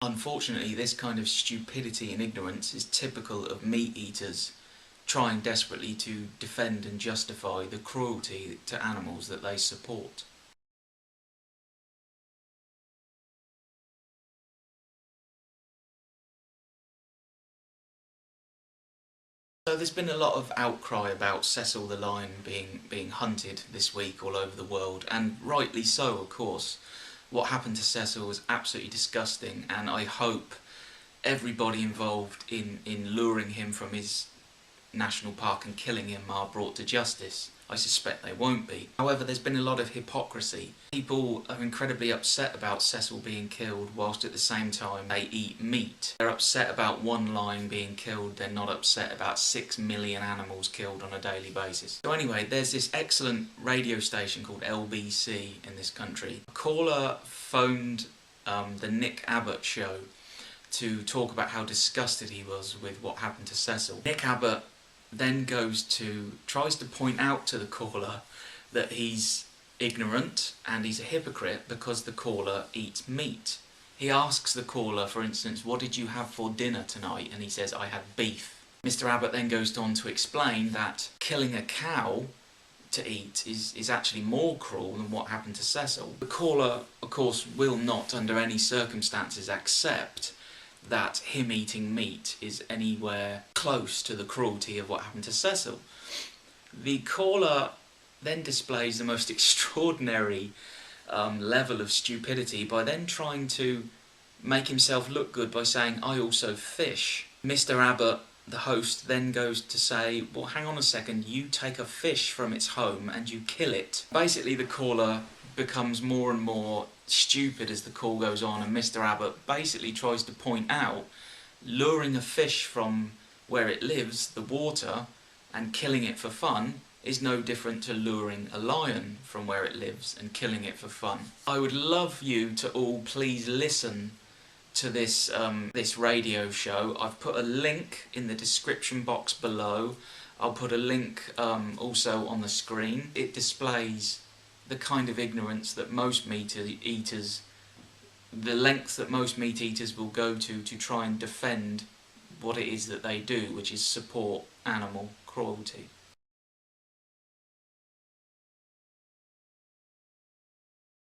Unfortunately, this kind of stupidity and ignorance is typical of meat eaters trying desperately to defend and justify the cruelty to animals that they support. So there's been a lot of outcry about Cecil the lion being hunted this week all over the world, and rightly so, of course. What happened to Cecil was absolutely disgusting, and I hope everybody involved in luring him from his national park and killing him are brought to justice. I suspect they won't be. However, there's been a lot of hypocrisy. People are incredibly upset about Cecil being killed, whilst at the same time they eat meat. They're upset about one lion being killed, they're not upset about 6 million animals killed on a daily basis. So anyway, there's this excellent radio station called LBC in this country. A caller phoned the Nick Abbott show to talk about how disgusted he was with what happened to Cecil. Nick Abbott then tries to point out to the caller that he's ignorant and he's a hypocrite because the caller eats meat. He asks the caller, for instance, what did you have for dinner tonight? And he says, I had beef. Mr. Abbott then goes on to explain that killing a cow to eat is actually more cruel than what happened to Cecil. The caller, of course, will not under any circumstances accept that him eating meat is anywhere close to the cruelty of what happened to Cecil. The caller then displays the most extraordinary level of stupidity by then trying to make himself look good by saying, I also fish. Mr. Abbott, the host, then goes to say, well, hang on a second, you take a fish from its home and you kill it. Basically, the caller becomes more and more stupid as the call goes on, and Mr. Abbott basically tries to point out luring a fish from where it lives, the water, and killing it for fun is no different to luring a lion from where it lives and killing it for fun. I would love you to all please listen to this radio show. I've put a link in the description box below. I'll put a link also on the screen. It displays the kind of ignorance that most meat eaters, the lengths that most meat eaters will go to try and defend what it is that they do, which is support animal cruelty.